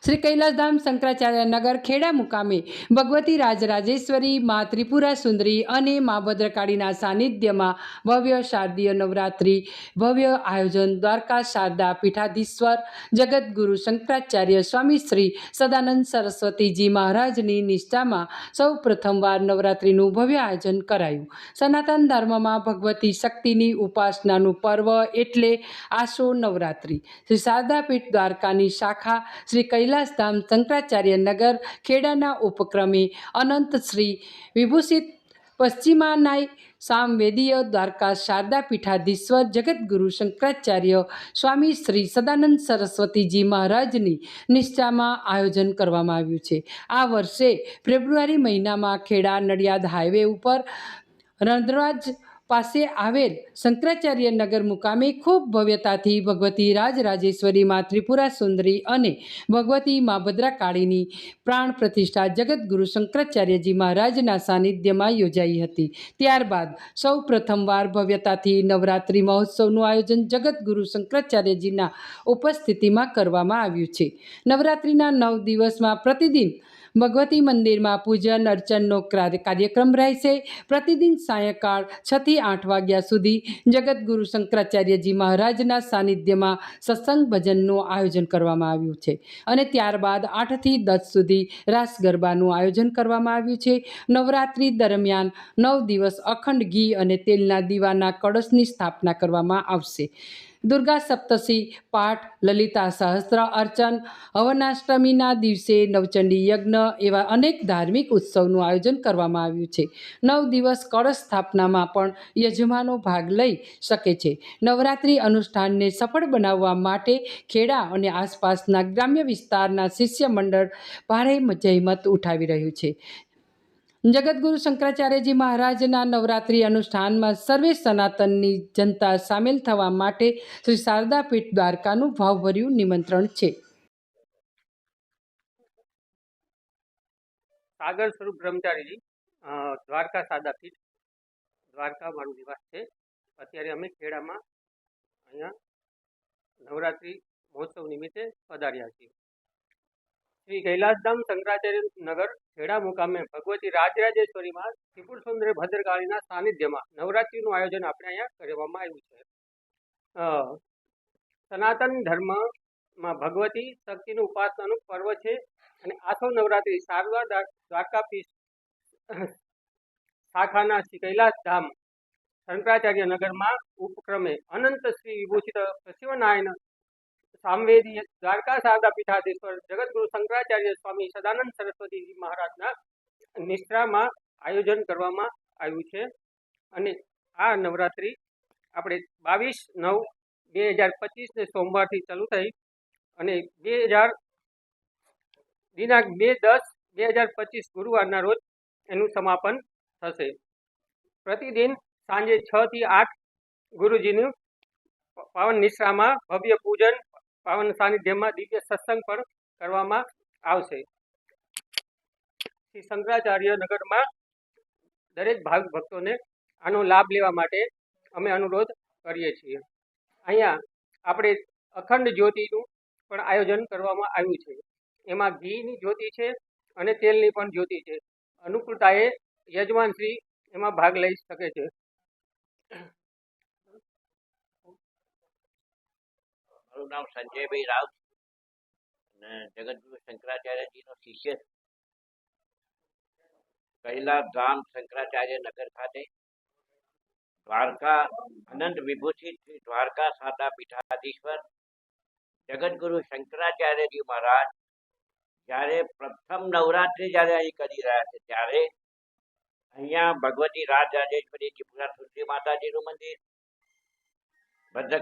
શ્રી કૈલાસધામ શંકરાચાર્ય નગર ખેડા મુકામે ભગવતી રાજરાજેશ્વરી મા ત્રિપુરા સુંદરી અને મા ભદ્રકાળીના સાનિધ્યમાં ભવ્ય શારદીય નવરાત્રિ ભવ્ય આયોજન દ્વારકા શારદા પીઠાધીશ્વર જગતગુરુ શંકરાચાર્ય સ્વામી શ્રી સદાનંદ સરસ્વતીજી મહારાજની નિષ્ઠામાં સૌ પ્રથમવાર નવરાત્રિનું ભવ્ય આયોજન કરાયું. સનાતન ધર્મમાં ભગવતી શક્તિની ઉપાસનાનું પર્વ એટલે આસો નવરાત્રિ. શ્રી શારદાપીઠ દ્વારકાની શાખા શ્રી કૈલાસધામ શંકરાચાર્ય નગર ખેડાના ઉપક્રમે અનંત શ્રી વિભૂષિત પશ્ચિમાનાય સામવેદીય દ્વારકા શારદા પીઠાધીશ્વર જગતગુરુ શંકરાચાર્ય સ્વામી શ્રી સદાનંદ સરસ્વતીજી મહારાજની નિષ્ઠામાં આયોજન કરવામાં આવ્યું છે. આ વર્ષે ફેબ્રુઆરી મહિનામાં ખેડા નડિયાદ હાઈવે ઉપર રંધ્રાજ પાસે આવેલ શંકરાચાર્ય નગર મુકામે ખૂબ ભવ્યતાથી ભગવતી રાજરાજેશ્વરી મા ત્રિપુરા સુંદરી અને ભગવતી મા ભદ્રકાળીની પ્રાણ પ્રતિષ્ઠા જગતગુરુ શંકરાચાર્યજી મહારાજના સાનિધ્યમાં યોજાઈ હતી. ત્યારબાદ સૌ પ્રથમવાર ભવ્યતાથી નવરાત્રિ મહોત્સવનું આયોજન જગતગુરુ શંકરાચાર્યજીના ઉપસ્થિતિમાં કરવામાં આવ્યું છે. નવરાત્રિના 9 દિવસમાં પ્રતિદિન ભગવતી મંદિરમાં પૂજન અર્ચનનો કાર્યક્રમ રહેશે. પ્રતિદિન સાયંકાળ 6 થી 8 વાગ્યા સુધી જગતગુરુ શંકરાચાર્યજી મહારાજના સાનિધ્યમાં સત્સંગ ભજનનું આયોજન કરવામાં આવ્યું છે અને ત્યારબાદ 8 થી 10 સુધી રાસ ગરબાનું આયોજન કરવામાં આવ્યું છે. નવરાત્રિ દરમિયાન 9 દિવસ અખંડ ઘી અને તેલના દીવાના કળશની સ્થાપના કરવામાં આવશે. દુર્ગા સપ્તશી પાઠ, લલિતા સહસ્ત્ર અર્ચન, હવનાષ્ટમીના દિવસે નવચંડી યજ્ઞ એવા અનેક ધાર્મિક ઉત્સવનું આયોજન કરવામાં આવ્યું છે. 9 દિવસ કળશ સ્થાપનામાં પણ યજમાનો ભાગ લઈ શકે છે. નવરાત્રિ અનુષ્ઠાનને સફળ બનાવવા માટે ખેડા અને આસપાસના ગ્રામ્ય વિસ્તારના શિષ્ય મંડળ ભારે જહેમત ઉઠાવી રહ્યું છે. જગતગુરુ શંકરાચાર્યજી મહારાજના નવરાત્રિ અનુષ્ઠાનમાં સર્વે સનાતનની જનતા સામેલ થવા માટે શ્રી શારદાપીઠ દ્વારકાનું ભાવભર્યું નિમંત્રણ છે. સાગર સ્વરૂપ બ્રહ્મચારીજી, દ્વારકા શારદાપીઠ, દ્વારકા મારું નિવાસ છે. અત્યારે અમે ખેડામાં અહીંયા નવરાત્રિ મહોત્સવ નિમિત્તે પધાર્યા છીએ. શ્રી કૈલાસધામ શંકરાચાર્ય નગર ખેડા મુકામે ભગવતી રાજરાજેશ્વરીમાં ત્રિપુર સુંદરી ભદ્રકાળીના સાનિધ્યમાં નવરાત્રિનું આયોજન આપણે અહીંયા કરવામાં આવ્યું છે. સનાતન ધર્મમાં ભગવતી શક્તિનું ઉપાસનાનું પર્વ છે અને આસો નવરાત્રિ શારદા દ્વારકાપીઠ શાખાના શ્રી કૈલાસધામ શંકરાચાર્ય નગરમાં ઉપક્રમે અનંત શ્રી વિભૂષિત પશ્ચિમનારાયણ સામવેદી દ્વારકા શારદા પીઠાધીશ્વર જગતગુરુ શંકરાચાર્ય સ્વામી સદાનંદ સરસ્વતીજી મહારાજના નિષ્ઠામાં આયોજન કરવામાં આવ્યું છે અને આ નવરાત્રિ આપણે 22/9/2025 સોમવારથી ચાલુ થઈ અને દિનાંક 2/10/2025 ગુરુવારના રોજ એનું સમાપન થશે. પ્રતિદિન સાંજે 6 થી 8 ગુરુજીનું પાવન નિશ્રામાં ભવ્ય પૂજન, પાવન સાનિધ્યમાં દિવ્ય સત્સંગ પણ કરવામાં આવશે. શ્રી શંકરાચાર્ય નગરમાં દરેક ભાવિક ભક્તોને આનો લાભ લેવા માટે અમે અનુરોધ કરીએ છીએ. અહીંયા આપણે અખંડ જ્યોતિનું પણ આયોજન કરવામાં આવ્યું છે. એમાં ઘીની જ્યોતિ છે અને તેલની પણ જ્યોતિ છે. અનુકૂળતાએ યજમાનશ્રી એમાં ભાગ લઈ શકે છે. મારું નામ સંજયભાઈ રાવ અને જગતગુરુ શંકરાચાર્યજીનો શિષ્ય કૈલાસધામ શંકરાચાર્ય નગર ખાતે દ્વારકા અનંત વિભૂષિત શ્રી દ્વારકા શારદા પીઠાધીશ્વર જગતગુરુ શંકરાચાર્યજી મહારાજ જ્યારે પ્રથમ નવરાત્રિ જ્યારે અહીં કરી રહ્યા છે ત્યારે અહીંયા ભગવતી રાજરાજેશ્વરી ત્રિપુરા સુંદરી માતાજીનું મંદિર, ભદ્ર